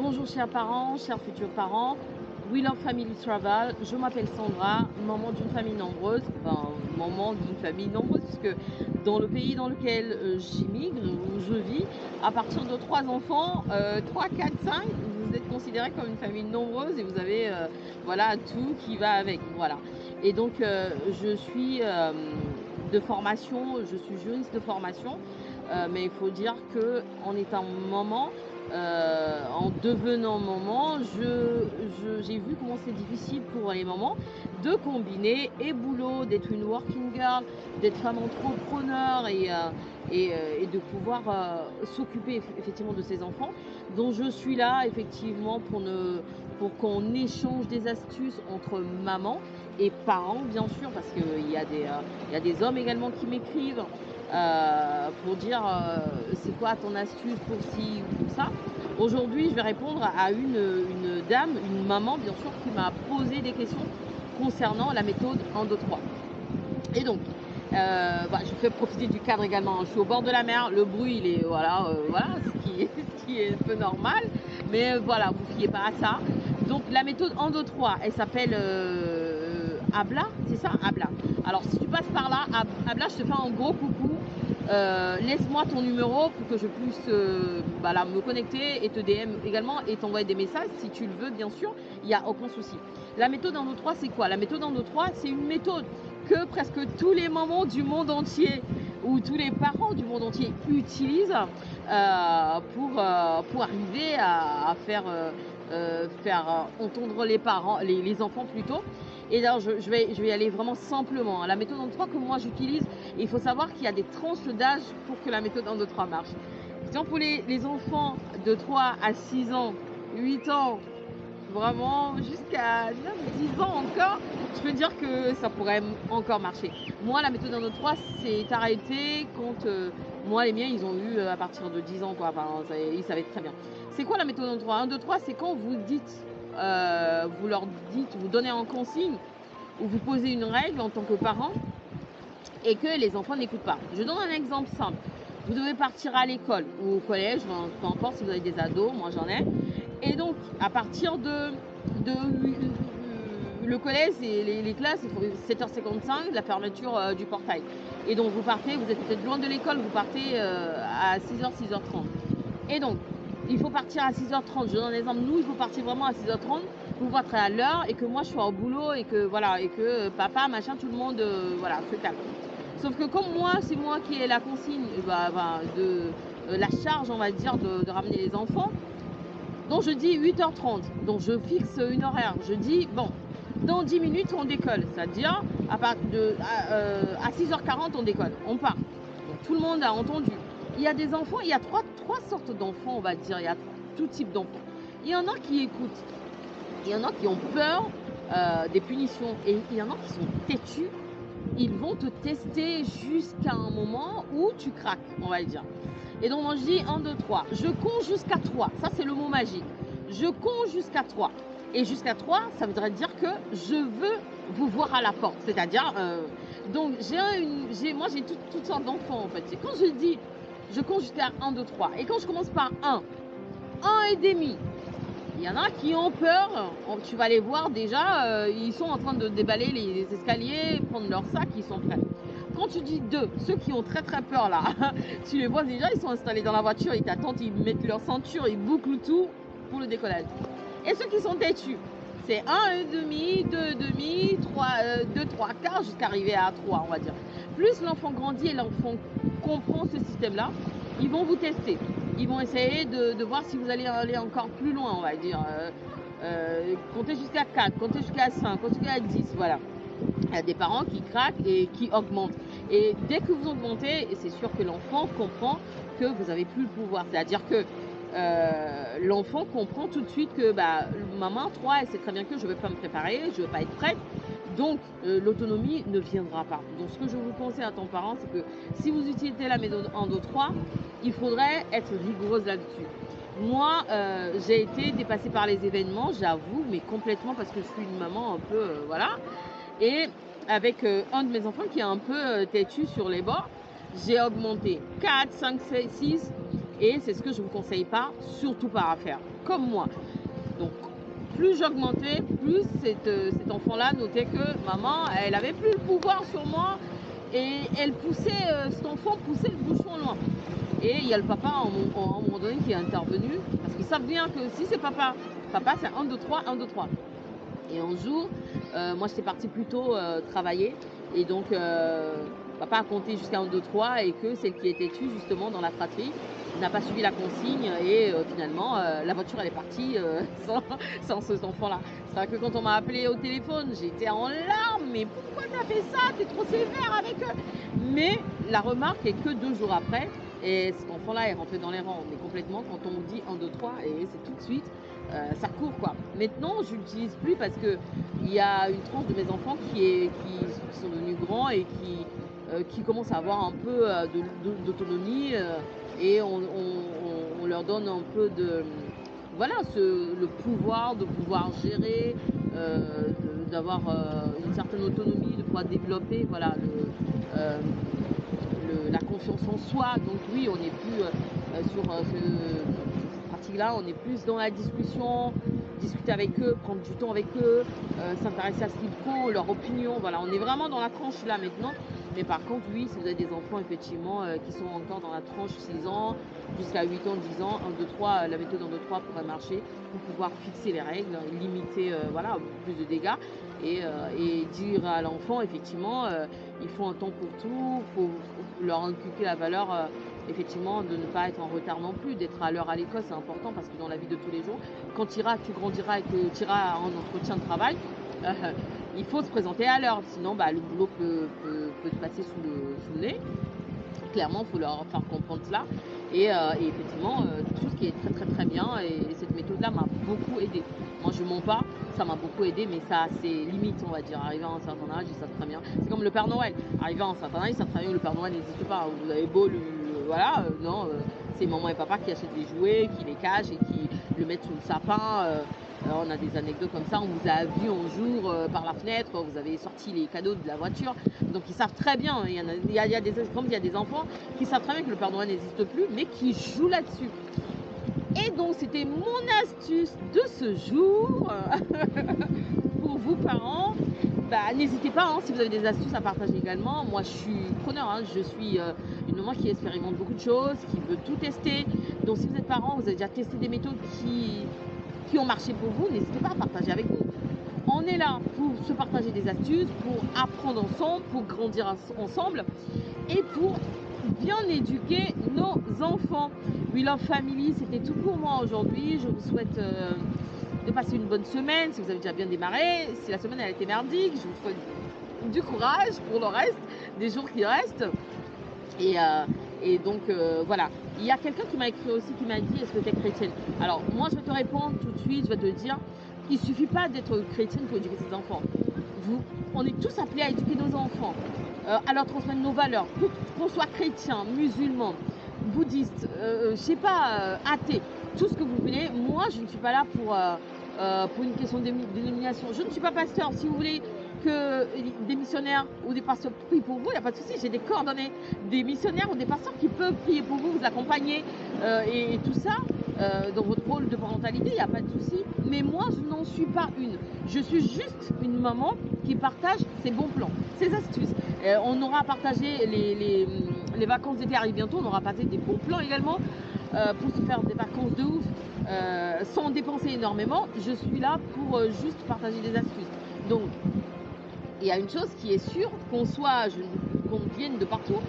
Bonjour chers parents, chers futurs parents, We Love Family Travel, je m'appelle Sandra, maman d'une famille nombreuse, enfin maman d'une famille nombreuse puisque dans le pays dans lequel j'immigre, où je vis, à partir de 3 enfants, 3, 4, 5, vous êtes considérés comme une famille nombreuse et vous avez voilà tout qui va avec, voilà. Et donc je suis de formation, je suis juriste de formation, mais il faut dire que en étant maman, en devenant maman, j'ai vu comment c'est difficile pour les mamans de combiner et boulot, d'être une working girl, d'être femme entrepreneur et de pouvoir s'occuper effectivement de ses enfants. Donc je suis là effectivement pour qu'on échange des astuces entre mamans et parents bien sûr, parce qu'il y a des hommes également qui m'écrivent pour dire c'est quoi ton astuce pour ci ou pour ça. Aujourd'hui je vais répondre à une dame, une maman bien sûr, qui m'a posé des questions concernant la méthode 1, 2, 3. Et donc je fais profiter du cadre également, je suis au bord de la mer, le bruit il est voilà, ce qui est un peu normal, mais voilà, vous fiez pas à ça. Donc la méthode 1, 2, 3, elle s'appelle Habla, c'est ça, Habla. Alors si tu passes par là, Habla, je te fais un gros coucou. Laisse-moi ton numéro pour que je puisse me connecter et te DM également et t'envoyer des messages si tu le veux, bien sûr, il n'y a aucun souci. La méthode 1, 2, 3, c'est quoi? La méthode 1, 2, 3, c'est une méthode que presque tous les mamans du monde entier ou tous les parents du monde entier utilisent pour arriver à faire entendre les parents, les enfants plutôt. Et alors je vais y aller vraiment simplement. La méthode 1, 2, 3 que moi j'utilise, il faut savoir qu'il y a des tranches d'âge pour que la méthode 1, 2, 3 marche. Donc pour les enfants de 3 à 6 ans, 8 ans, vraiment jusqu'à 9, 10 ans encore, je peux dire que ça pourrait encore marcher. Moi, la méthode 1, 2, 3, c'est arrêté quand moi, les miens, ils ont eu à partir de 10 ans, quoi. Enfin, ils savaient très bien. C'est quoi la méthode 1, 2, 3? 1, 2, 3, c'est quand vous dites, vous leur dites, vous donnez en consigne ou vous posez une règle en tant que parent et que les enfants n'écoutent pas. Je donne un exemple simple. Vous devez partir à l'école ou au collège, peu importe si vous avez des ados, moi j'en ai. Et donc, à partir de le collège et les classes, il faut 7h55, la fermeture du portail. Et donc, vous partez, vous êtes peut-être loin de l'école, vous partez à 6h, 6h30. Et donc, il faut partir à 6h30. Je donne un exemple. Nous, il faut partir vraiment à 6h30 pour pouvoir être à l'heure et que moi, je sois au boulot et que, voilà, et que papa, machin, tout le monde, voilà, se calme. Sauf que comme moi, c'est moi qui ai la consigne de la charge, on va dire, de ramener les enfants. Donc je dis 8h30, donc je fixe une horaire. Je dis, bon, dans 10 minutes, on décolle. C'est-à-dire, à 6h40, on décolle, on part. Donc, tout le monde a entendu. Il y a des enfants, il y a trois sortes d'enfants, on va dire. Il y a tout type d'enfants. Il y en a qui écoutent. Il y en a qui ont peur des punitions. Et il y en a qui sont têtus. Ils vont te tester jusqu'à un moment où tu craques, on va le dire. Et donc moi je dis 1, 2, 3. Je compte jusqu'à 3. Ça c'est le mot magique. Je compte jusqu'à 3. Et jusqu'à 3, ça voudrait dire que je veux vous voir à la porte. C'est-à-dire, donc moi j'ai toutes sortes d'enfants en fait. Et quand je dis, je compte jusqu'à 1, 2, 3. Et quand je commence par 1 et demi, il y en a qui ont peur. Tu vas les voir déjà, ils sont en train de déballer les escaliers, prendre leur sac, ils sont prêts. Quand tu dis 2, ceux qui ont très très peur là, tu les vois déjà, ils sont installés dans la voiture, ils t'attendent, ils mettent leur ceinture, ils bouclent tout pour le décollage. Et ceux qui sont têtus, c'est 1,5, 2,5, 2, 3 quarts jusqu'à arriver à 3, on va dire. Plus l'enfant grandit et l'enfant comprend ce système-là, ils vont vous tester. Ils vont essayer de voir si vous allez aller encore plus loin, on va dire. Comptez jusqu'à 4, comptez jusqu'à 5, comptez jusqu'à 10, voilà. Il y a des parents qui craquent et qui augmentent. Et dès que vous augmentez, c'est sûr que l'enfant comprend que vous n'avez plus le pouvoir. C'est-à-dire que l'enfant comprend tout de suite que maman, 3, elle sait très bien que je ne veux pas me préparer, je ne veux pas être prête. Donc, l'autonomie ne viendra pas. Donc, ce que je vous conseille à ton parent, c'est que si vous utilisez la méthode 1, 2, 3, il faudrait être rigoureuse là-dessus. Moi, j'ai été dépassée par les événements, j'avoue, mais complètement parce que je suis une maman un peu, voilà. Et avec un de mes enfants qui est un peu têtu sur les bords, j'ai augmenté 4, 5, 6, Et c'est ce que je ne vous conseille pas, surtout pas à faire, comme moi. Donc, plus j'augmentais, plus cet enfant-là notait que maman, elle avait plus le pouvoir sur moi et elle poussait, cet enfant poussait le bouchon loin. Et il y a le papa à un moment donné qui est intervenu parce qu'ils savent bien que si c'est papa, c'est 1, 2, 3, 1, 2, 3. Et un jour, moi j'étais partie plutôt travailler et donc papa a compté jusqu'à 1, 2, 3 et que celle qui était tue justement dans la fratrie n'a pas suivi la consigne et finalement la voiture elle est partie sans cet enfant-là. C'est vrai que quand on m'a appelé au téléphone, j'étais en larmes, mais pourquoi t'as fait ça? T'es trop sévère avec eux. Mais la remarque est que 2 jours après, et cet enfant-là est rentré dans les rangs, mais complètement, quand on me dit 1, 2, 3, et c'est tout de suite, ça court quoi. Maintenant, je l'utilise plus parce que il y a une tranche de mes enfants qui sont devenus grands et qui commencent à avoir un peu d'autonomie et on leur donne un peu de voilà le pouvoir de pouvoir gérer, d'avoir une certaine autonomie, de pouvoir développer voilà la confiance en soi. Donc oui, on n'est plus sur cette pratique-là, on est plus dans la discussion, discuter avec eux, prendre du temps avec eux, s'intéresser à ce qu'ils font, leur opinion. Voilà, on est vraiment dans la tranche là maintenant. Mais par contre, oui, si vous avez des enfants effectivement qui sont encore dans la tranche 6 ans, jusqu'à 8 ans, 10 ans, 1, 2, 3, la méthode 1, 2, 3 pourrait marcher pour pouvoir fixer les règles, limiter voilà, plus de dégâts et dire à l'enfant effectivement il faut un temps pour tout, il faut leur inculquer la valeur effectivement de ne pas être en retard non plus, d'être à l'heure à l'école, c'est important parce que dans la vie de tous les jours, quand tu grandiras et que tu iras en entretien de travail, il faut se présenter à l'heure, sinon bah, le boulot peut te passer sous le nez. Clairement, il faut leur faire comprendre cela. Et effectivement, quelque chose qui est très très très bien. Et cette méthode-là m'a beaucoup aidé. Moi, je ne mens pas, ça m'a beaucoup aidé, mais ça, c'est limite, on va dire. Arrivé à un certain âge, ils savent très bien. C'est comme le Père Noël. Arrivé à un certain âge, ils savent très bien que le Père Noël n'existe pas. Vous avez beau voilà, non, c'est maman et papa qui achètent des jouets, qui les cachent et qui le mettent sous le sapin. On a des anecdotes comme ça, on vous a vu un jour par la fenêtre, vous avez sorti les cadeaux de la voiture, donc ils savent très bien, il y a des enfants qui savent très bien que le Père Noël n'existe plus, mais qui jouent là-dessus. Et donc c'était mon astuce de ce jour pour vous parents. Bah, n'hésitez pas, hein, si vous avez des astuces à partager également. Moi je suis preneur, hein, je suis une maman qui expérimente beaucoup de choses, qui veut tout tester. Donc si vous êtes parents, vous avez déjà testé des méthodes qui ont marché pour vous, n'hésitez pas à partager avec nous. On est là pour se partager des astuces, pour apprendre ensemble, pour grandir ensemble et pour bien éduquer nos enfants. We Love Family, c'était tout pour moi aujourd'hui. Je vous souhaite de passer une bonne semaine, si vous avez déjà bien démarré. Si la semaine elle a été merdique, je vous souhaite du courage pour le reste, des jours qui restent. Et donc voilà, il y a quelqu'un qui m'a écrit aussi qui m'a dit est-ce que tu es chrétienne? Alors moi je vais te répondre tout de suite, je vais te dire il ne suffit pas d'être chrétienne pour éduquer ses enfants. On est tous appelés à éduquer nos enfants, à leur transmettre nos valeurs, qu'on soit chrétien, musulman, bouddhiste, je sais pas, athée, tout ce que vous voulez. Moi je ne suis pas là pour une question de dénomination. Je ne suis pas pasteur. Si vous voulez que des missionnaires ou des pasteurs prient pour vous, il n'y a pas de souci. J'ai des coordonnées des missionnaires ou des pasteurs qui peuvent prier pour vous, vous accompagner et tout ça dans votre rôle de parentalité, il n'y a pas de souci. Mais moi, je n'en suis pas une. Je suis juste une maman qui partage ses bons plans, ses astuces. On aura partagé les vacances d'été arrivent bientôt. On aura partagé des bons plans également pour se faire des vacances de ouf sans dépenser énormément. Je suis là pour juste partager des astuces. Donc, il y a une chose qui est sûre, qu'on vienne de partout,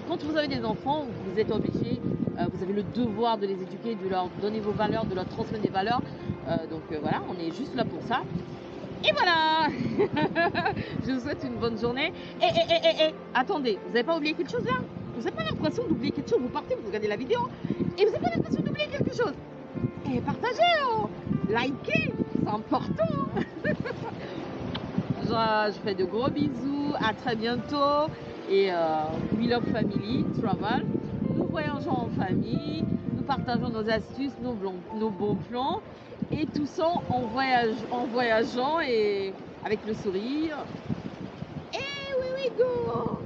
quand vous avez des enfants, vous êtes obligé, vous avez le devoir de les éduquer, de leur donner vos valeurs, de leur transmettre des valeurs. Donc voilà, on est juste là pour ça. Et voilà. Je vous souhaite une bonne journée. Et attendez, vous n'avez pas oublié quelque chose là? Vous n'avez pas l'impression d'oublier quelque chose? Vous partez, vous regardez la vidéo et vous n'avez pas l'impression d'oublier quelque chose? Et partagez, oh, likez, c'est important. Je fais de gros bisous, à très bientôt. Et We Love Family, Travel. Nous voyageons en famille, nous partageons nos astuces, nos bons plans. Et tout ça en voyageant et avec le sourire. Et oui, go!